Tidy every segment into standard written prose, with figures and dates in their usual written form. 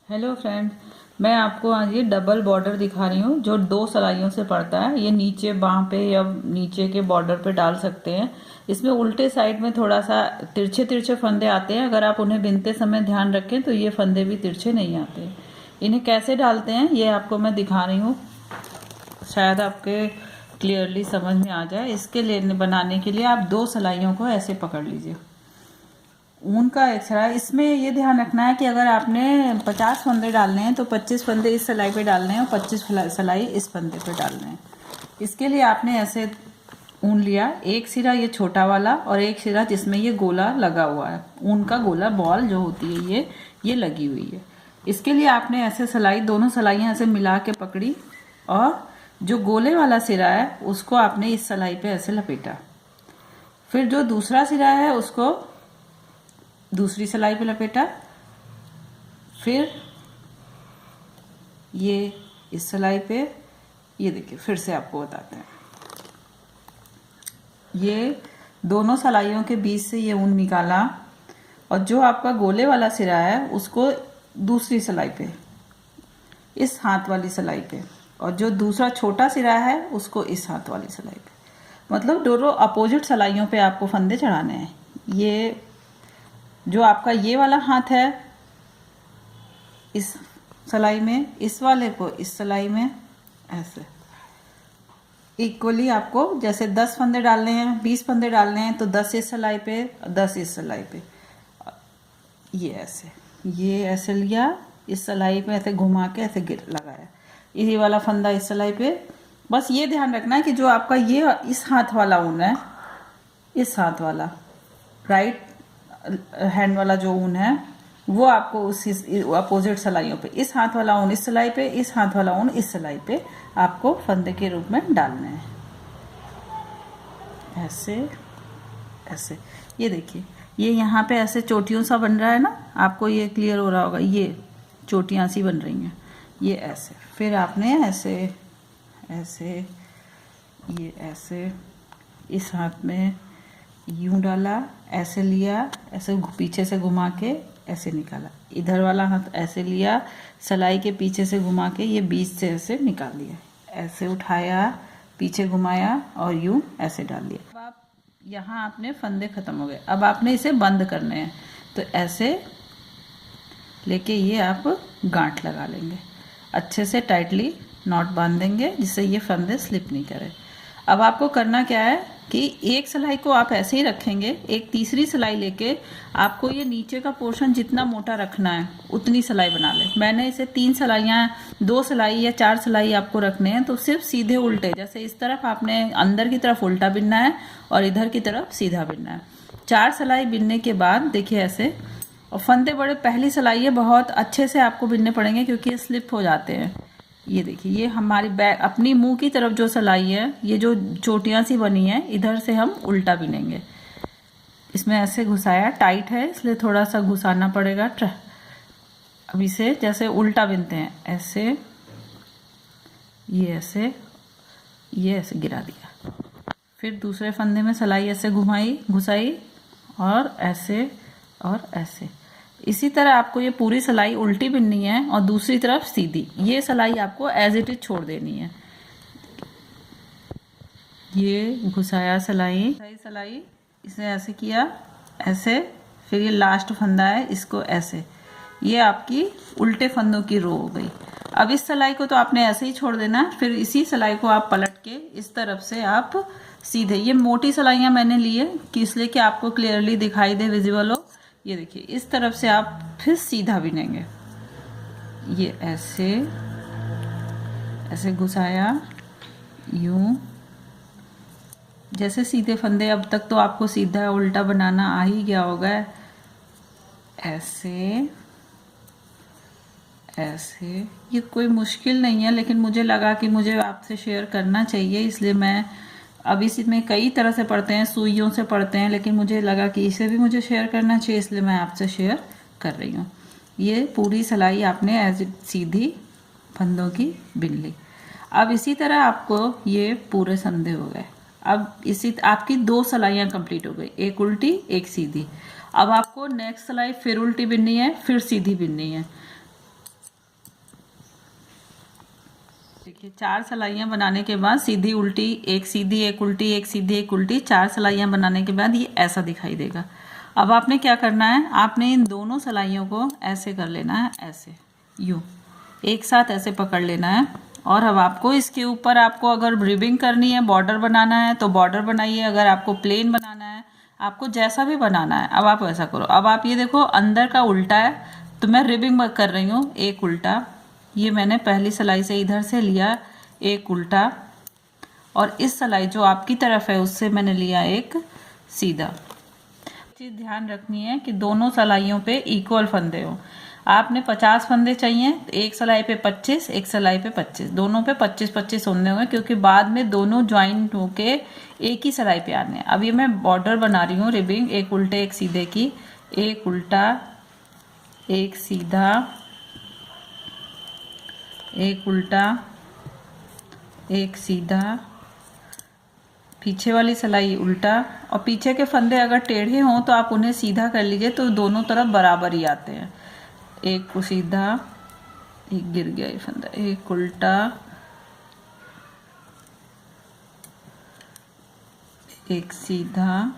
Hello friend, मैं आपको आज ये डबल बॉर्डर दिखा रही हूँ जो 2 सिलाइयों से पड़ता है। ये नीचे बाह पे या नीचे के बॉर्डर पे डाल सकते हैं। इसमें उल्टे साइड में थोड़ा सा तिरछे तिरछे फंदे आते हैं। अगर आप उन्हें बिनते समय ध्यान रखें तो ये फंदे भी तिरछे नहीं आते। इन्हें कैसे डालते हैं ये आपको मैं दिखा रही हूँ, शायद आपके क्लियरली समझ में आ जाए। इसके लिए बनाने के लिए आप 2 सिलाइयों को ऐसे पकड़ लीजिए। ऊन का एक्सरा, इसमें ये ध्यान रखना है कि अगर आपने 50 फंदे डालने हैं तो 25 फंदे इस सिलाई पे डालने हैं और 25 सिलाई इस फंदे पे डालने हैं। इसके लिए आपने ऐसे ऊन लिया, एक सिरा ये छोटा वाला और एक सिरा जिसमें ये गोला लगा हुआ है, ऊन का गोला बॉल जो होती है ये लगी हुई है। इसके लिए आपने ऐसे सिलाई, दोनों सिलाइयाँ ऐसे मिला के पकड़ी और जो गोले वाला सिरा है उसको आपने इस सिलाई पे ऐसे लपेटा। फिर जो दूसरा सिरा है उसको दूसरी सिलाई पे लपेटा। फिर ये इस सिलाई पे, ये देखिए फिर से आपको बताते हैं। ये दोनों सिलाइयों के बीच से ये ऊन निकाला और जो आपका गोले वाला सिरा है उसको दूसरी सिलाई पे, इस हाथ वाली सिलाई पे, और जो दूसरा छोटा सिरा है उसको इस हाथ वाली सिलाई पे। मतलब दोनों अपोजिट सिलाइयों पे आपको फंदे चढ़ाने हैं। ये जो आपका ये वाला हाथ है इस सिलाई में, इस वाले को इस सिलाई में, ऐसे इक्वली आपको, जैसे 10 फंदे डालने हैं, 20 फंदे डालने हैं तो 10 इस सिलाई पे, 10 इस सिलाई पे, ये ऐसे लिया, इस सिलाई पे ऐसे घुमा के ऐसे गिर लगाया, ये वाला फंदा इस सिलाई पे। बस ये ध्यान रखना है कि जो आपका ये इस हाथ वाला ऊन है, इस हाथ वाला राइट हैंड वाला जो ऊन है वो आपको उस अपोजिट सिलाइयों पे, इस हाथ वाला ऊन इस सिलाई पे, इस हाथ वाला ऊन इस सिलाई पे आपको फंदे के रूप में डालने हैं। ऐसे ऐसे, ये देखिए ये यहाँ पे ऐसे चोटियों सा बन रहा है ना, आपको ये क्लियर हो रहा होगा, ये चोटियाँ सी बन रही हैं, ये ऐसे। फिर आपने ऐसे ऐसे, ये ऐसे इस हाथ में यूं डाला, ऐसे लिया, ऐसे पीछे से घुमा के ऐसे निकाला, इधर वाला हाथ ऐसे लिया, सिलाई के पीछे से घुमा के ये बीच से ऐसे निकाल लिया, ऐसे उठाया, पीछे घुमाया और यूं ऐसे डाल लिया। अब आप यहाँ आपने फंदे खत्म हो गए, अब आपने इसे बंद करने हैं तो ऐसे लेके ये आप गांठ लगा लेंगे, अच्छे से टाइटली नॉट बांध देंगे जिससे ये फंदे स्लिप नहीं करे। अब आपको करना क्या है कि एक सिलाई को आप ऐसे ही रखेंगे, एक तीसरी सिलाई लेके आपको ये नीचे का पोर्शन जितना मोटा रखना है उतनी सिलाई बना ले। मैंने इसे 3 सिलाइयाँ, 2 सिलाई या 4 सिलाई आपको रखने हैं, तो सिर्फ सीधे उल्टे, जैसे इस तरफ आपने अंदर की तरफ उल्टा बिनना है और इधर की तरफ सीधा बिनना है। 4 सिलाई बिनने के बाद देखिए ऐसे, और फंदे बड़े, पहली सिलाई है बहुत अच्छे से आपको बिनने पड़ेंगे क्योंकि ये स्लिप हो जाते हैं। ये देखिए ये हमारी बैक, अपनी मुंह की तरफ जो सिलाई है, ये जो चोटियाँ सी बनी है इधर से हम उल्टा बिनेंगे। इसमें ऐसे घुसाया, टाइट है इसलिए थोड़ा सा घुसाना पड़ेगा। अब इसे जैसे उल्टा बिनते हैं, ऐसे ये ऐसे गिरा दिया। फिर दूसरे फंदे में सिलाई ऐसे घुसाई और ऐसे और ऐसे। इसी तरह आपको ये पूरी सिलाई उल्टी बिननी है और दूसरी तरफ सीधी। ये सिलाई आपको एज इट इज छोड़ देनी है। ये घुसाया सिलाई, इसे ऐसे किया, ऐसे, फिर ये लास्ट फंदा है इसको ऐसे, ये आपकी उल्टे फंदों की रो हो गई। अब इस सिलाई को तो आपने ऐसे ही छोड़ देना है, फिर इसी सिलाई को आप पलट के इस तरफ से आप सीधे, ये मोटी सिलाइयाँ मैंने ली है कि इसलिए कि आपको क्लियरली दिखाई दे, विजिबल हो। ये देखिए इस तरफ से आप फिर सीधा बिनेंगे, ये ऐसे ऐसे घुसाया, यूं, जैसे सीधे फंदे। अब तक तो आपको सीधा उल्टा बनाना आ ही गया होगा। ऐसे ऐसे, ये कोई मुश्किल नहीं है, लेकिन मुझे लगा कि मुझे आपसे शेयर करना चाहिए, इसलिए मैं, अब इसमें कई तरह से पढ़ते हैं, सुइयों से पढ़ते हैं, लेकिन मुझे लगा कि इसे भी मुझे शेयर करना चाहिए, इसलिए मैं आपसे शेयर कर रही हूँ। ये पूरी सिलाई आपने एज सीधी फंदों की बिन ली। अब इसी तरह आपको ये पूरे फंदे हो गए। अब इसी आपकी 2 सिलाइयाँ कंप्लीट हो गई, एक उल्टी एक सीधी। अब आपको नेक्स्ट सिलाई फिर उल्टी बिननी है, फिर सीधी बिननी है। देखिए 4 सिलाइयाँ बनाने के बाद सीधी उल्टी, एक सीधी एक उल्टी, एक सीधी एक उल्टी, 4 सिलाइयाँ बनाने के बाद ये ऐसा दिखाई देगा। अब आपने क्या करना है, आपने इन दोनों सिलाइयों को ऐसे कर लेना है, ऐसे यूँ एक साथ ऐसे पकड़ लेना है। और अब आपको इसके ऊपर आपको अगर रिबिंग करनी है, बॉर्डर बनाना है तो बॉर्डर बनाइए, अगर आपको प्लेन बनाना है, आपको जैसा भी बनाना है अब आप वैसा करो। अब आप ये देखो अंदर का उल्टा है तो मैं रिबिंग कर रही हूँ, एक उल्टा, ये मैंने पहली सिलाई से इधर से लिया एक उल्टा, और इस सिलाई जो आपकी तरफ है उससे मैंने लिया एक सीधा। चीज़ ध्यान रखनी है कि दोनों सिलाइयों पे इक्वल फंदे हो। आपने 50 फंदे चाहिए तो एक सिलाई पे 25, एक सिलाई पे 25, दोनों पे 25-25 फंदे होंगे, क्योंकि बाद में दोनों ज्वाइंट होके एक ही सिलाई पे आने हैं। अब ये मैं बॉर्डर बना रही हूँ रिबिंग, एक उल्टे एक सीधे की, एक उल्टा एक सीधा, एक उल्टा एक सीधा, पीछे वाली सिलाई उल्टा, और पीछे के फंदे अगर टेढ़े हों तो आप उन्हें सीधा कर लीजिए तो दोनों तरफ बराबर ही आते हैं। एक को सीधा, एक गिर गया ये फंदा, एक उल्टा, एक सीधा,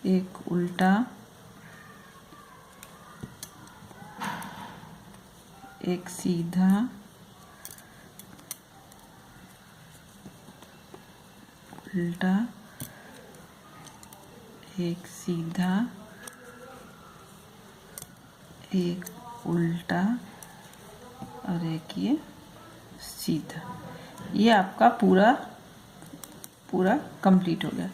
एक उल्टा, एक सीधा, उल्टा, एक सीधा, एक उल्टा, और एक ये सीधा। ये आपका पूरा कंप्लीट हो गया।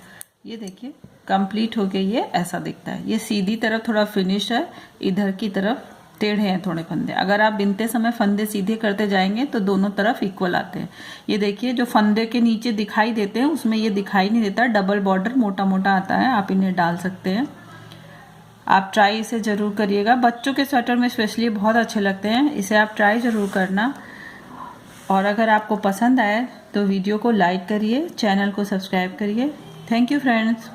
ये देखिए कंप्लीट हो गया, ये ऐसा दिखता है। ये सीधी तरफ थोड़ा फिनिश है, इधर की तरफ टेढ़े हैं थोड़े फंदे। अगर आप बिनते समय फंदे सीधे करते जाएंगे तो दोनों तरफ इक्वल आते हैं। ये देखिए जो फंदे के नीचे दिखाई देते हैं उसमें ये दिखाई नहीं देता, डबल बॉर्डर मोटा मोटा आता है, आप इन्हें डाल सकते हैं। आप ट्राई इसे ज़रूर करिएगा, बच्चों के स्वेटर में स्पेशली बहुत अच्छे लगते हैं, इसे आप ट्राई ज़रूर करना। और अगर आपको पसंद आए तो वीडियो को लाइक करिए, चैनल को सब्सक्राइब करिए। Thank you friends.